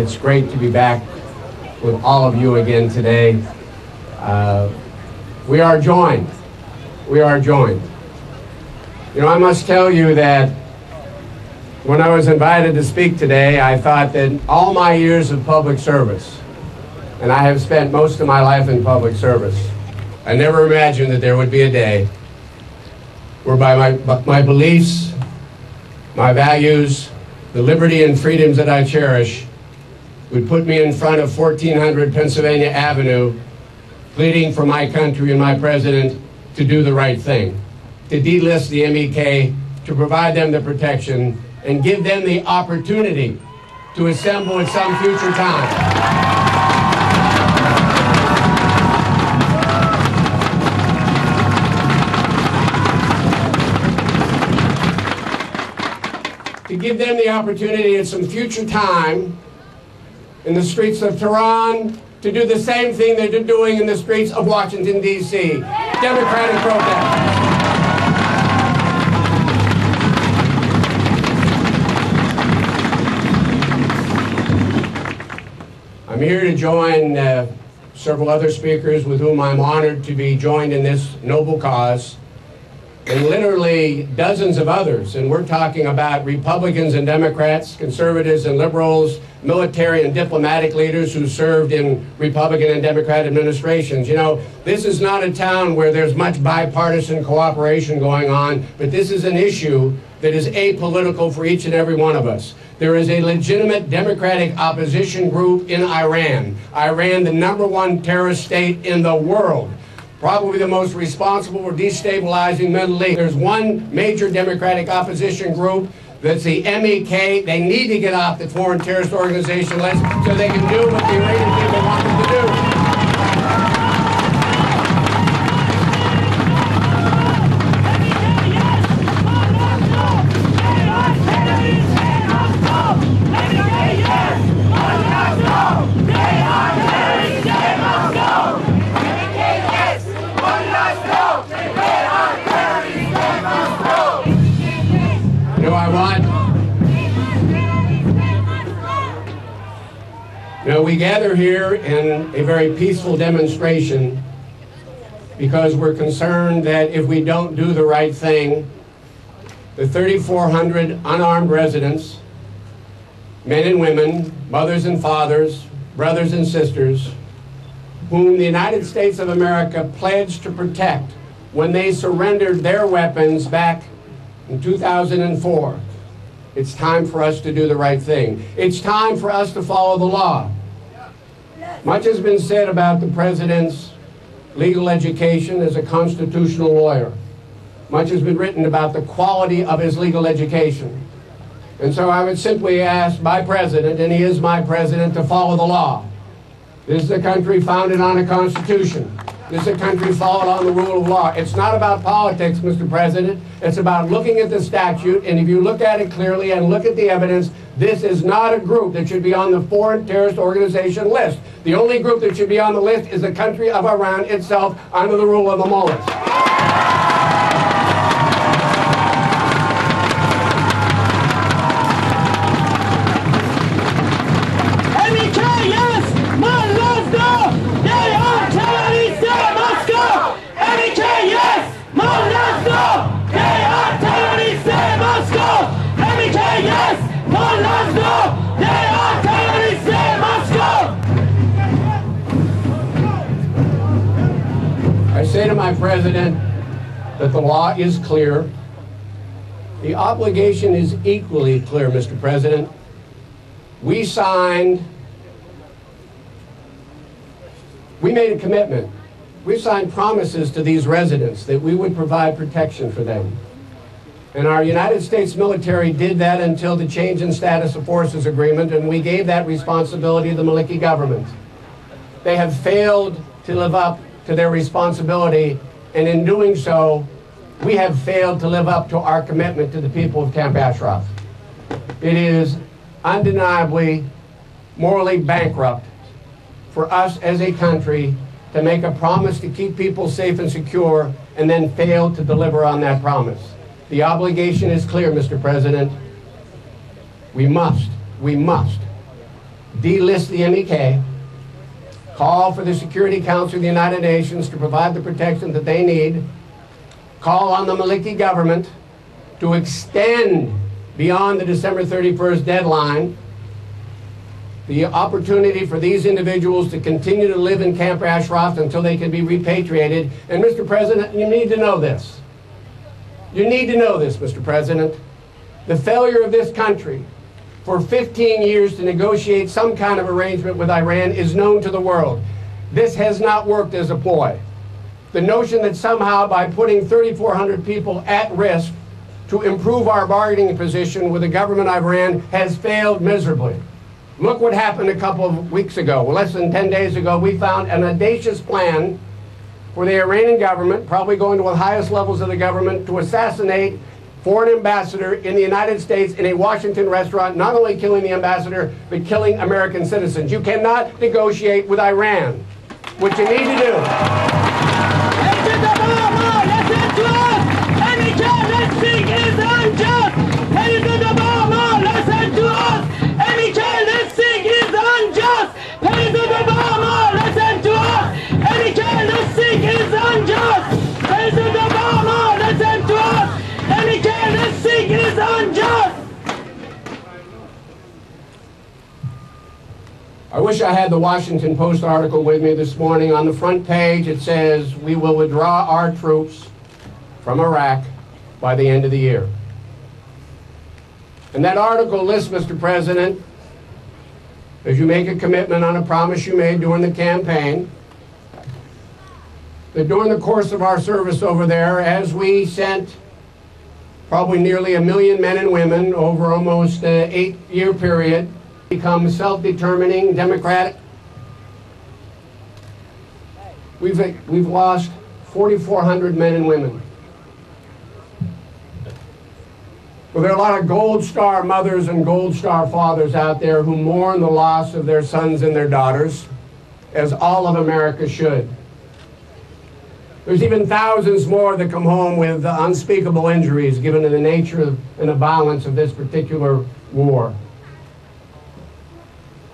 it's great to be back with all of you again today. We are joined. We are joined. You know, I must tell you that when I was invited to speak today, I thought that all my years of public service, and I have spent most of my life in public service, I never imagined that there would be a day whereby my beliefs, my values, the liberty and freedoms that I cherish would put me in front of 1400 Pennsylvania Avenue, pleading for my country and my president to do the right thing, to delist the MEK, to provide them the protection, and give them the opportunity to assemble at some future time. To give them the opportunity at some future time in the streets of Tehran to do the same thing they're doing in the streets of Washington, D.C. Democratic protest. I'm here to join several other speakers with whom I'm honored to be joined in this noble cause, and literally dozens of others, and we're talking about Republicans and Democrats, conservatives and liberals, military and diplomatic leaders who served in Republican and Democrat administrations. You know, this is not a town where there's much bipartisan cooperation going on, but this is an issue that is apolitical for each and every one of us. There is a legitimate Democratic opposition group in Iran. Iran, the #1 terrorist state in the world. Probably the most responsible for destabilizing Middle East. There's one major Democratic opposition group, that's the MEK. They need to get off the foreign terrorist organization list so they can do what the Iranian people want them to do. We gather here in a very peaceful demonstration because we're concerned that if we don't do the right thing, the 3,400 unarmed residents, men and women, mothers and fathers, brothers and sisters, whom the United States of America pledged to protect when they surrendered their weapons back in 2004. It's time for us to do the right thing. It's time for us to follow the law. Much has been said about the president's legal education as a constitutional lawyer. Much has been written about the quality of his legal education. And so I would simply ask my president, and he is my president, to follow the law. This is a country founded on a constitution. This is a country founded on the rule of law. It's not about politics, Mr. President. It's about looking at the statute, and if you look at it clearly and look at the evidence, this is not a group that should be on the foreign terrorist organization list. The only group that should be on the list is the country of Iran itself under the rule of the mullahs. I say to my president that the law is clear. The obligation is equally clear, Mr. President. We made a commitment. We signed promises to these residents that we would provide protection for them. And our United States military did that until the change in status of forces agreement, and we gave that responsibility to the Maliki government. They have failed to live up to their responsibility, and in doing so, we have failed to live up to our commitment to the people of Camp Ashraf. It is undeniably morally bankrupt for us as a country to make a promise to keep people safe and secure and then fail to deliver on that promise. The obligation is clear, Mr. President. We must delist the MEK, call for the Security Council of the United Nations to provide the protection that they need, call on the Maliki government to extend beyond the December 31st deadline the opportunity for these individuals to continue to live in Camp Ashraf until they can be repatriated. And Mr. President, you need to know this. You need to know this, Mr. President. The failure of this country for 15 years to negotiate some kind of arrangement with Iran is known to the world. This has not worked as a ploy. The notion that somehow by putting 3,400 people at risk to improve our bargaining position with the government of Iran has failed miserably. Look what happened a couple of weeks ago. Well, less than 10 days ago, we found an audacious plan for the Iranian government, probably going to the highest levels of the government, to assassinate foreign ambassador in the United States in a Washington restaurant, not only killing the ambassador, but killing American citizens. You cannot negotiate with Iran. What you need to do. I wish I had the Washington Post article with me this morning. On the front page it says, we will withdraw our troops from Iraq by the end of the year. And that article lists, Mr. President, as you make a commitment on a promise you made during the campaign, that during the course of our service over there, as we sent probably nearly 1 million men and women over almost an 8-year period, become self-determining, democratic. We've lost 4,400 men and women. Well, there are a lot of Gold Star mothers and Gold Star fathers out there who mourn the loss of their sons and their daughters, as all of America should. There's even thousands more that come home with unspeakable injuries given to the nature and the violence of this particular war.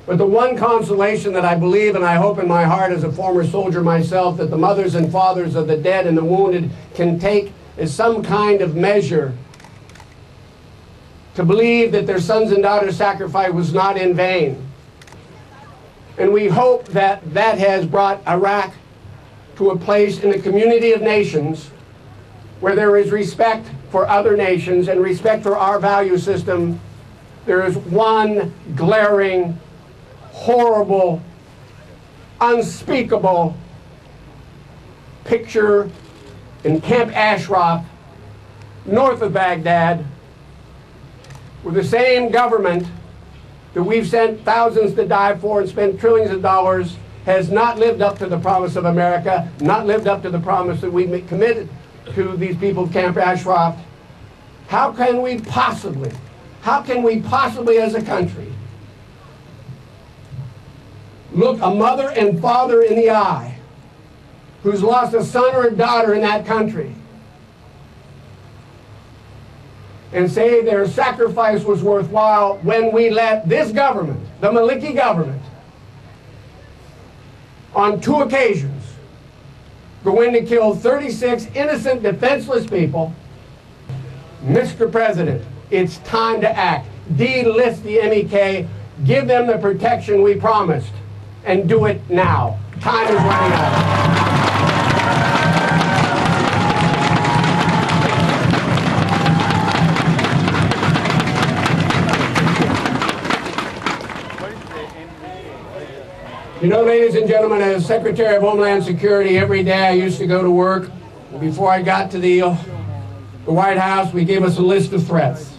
But the one consolation that I believe and I hope in my heart as a former soldier myself that the mothers and fathers of the dead and the wounded can take is some kind of measure to believe that their sons and daughters' sacrifice was not in vain. And we hope that that has brought Iraq to a place in the community of nations where there is respect for other nations and respect for our value system. There is one glaring, horrible, unspeakable picture in Camp Ashraf, north of Baghdad, where the same government that we've sent thousands to die for and spent trillions of dollars has not lived up to the promise of America, not lived up to the promise that we committed to these people of Camp Ashraf. How can we possibly as a country look a mother and father in the eye who's lost a son or a daughter in that country and say their sacrifice was worthwhile when we let this government, the Maliki government, on 2 occasions go in to kill 36 innocent, defenseless people? Mr. President, it's time to act. Delist the MEK, give them the protection we promised, and do it now. Time is running out. You know, ladies and gentlemen, as Secretary of Homeland Security, every day I used to go to work. Before I got to the White House, we gave us a list of threats.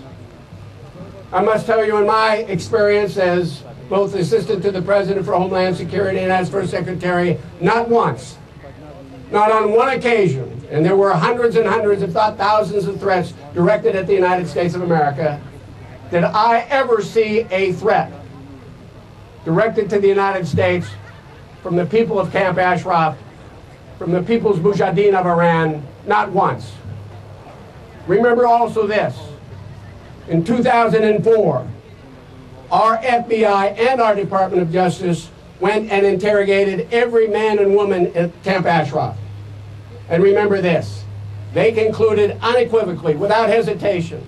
I must tell you, in my experience as both Assistant to the President for Homeland Security and as First Secretary, not once, not on one occasion, and there were hundreds and hundreds, if not thousands of threats directed at the United States of America, did I ever see a threat directed to the United States from the people of Camp Ashraf, from the people's Mujahideen of Iran, not once. Remember also this, in 2004, our FBI and our Department of Justice went and interrogated every man and woman at Camp Ashraf. And remember this, they concluded unequivocally, without hesitation,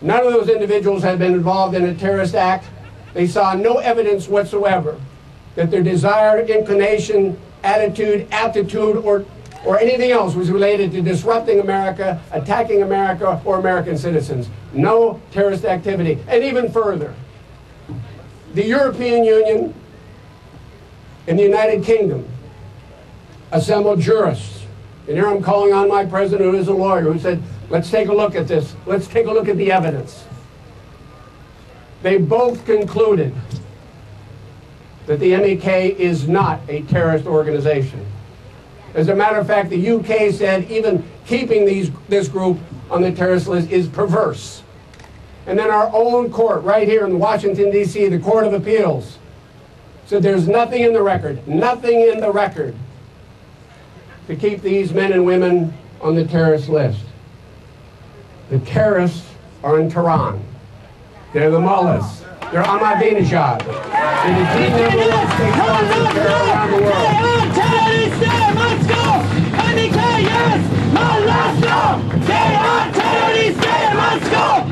none of those individuals had been involved in a terrorist act. They saw no evidence whatsoever that their desire, inclination, attitude, aptitude, or anything else was related to disrupting America, attacking America, or American citizens. No terrorist activity. And even further, the European Union and the United Kingdom assembled jurists. And here I'm calling on my president, who is a lawyer, who said, let's take a look at this. Let's take a look at the evidence. They both concluded that the MEK is not a terrorist organization. As a matter of fact, the UK said even keeping this group on the terrorist list is perverse. And then our own court, right here in Washington, D.C., the Court of Appeals, said there's nothing in the record to keep these men and women on the terrorist list. The terrorists are in Tehran. They're the mullahs. They're Ahmadinejad. They're the team number one state sponsors around the world. Terrorister, let's go! MEK, yes! Malasta! They are terrorists, let's go!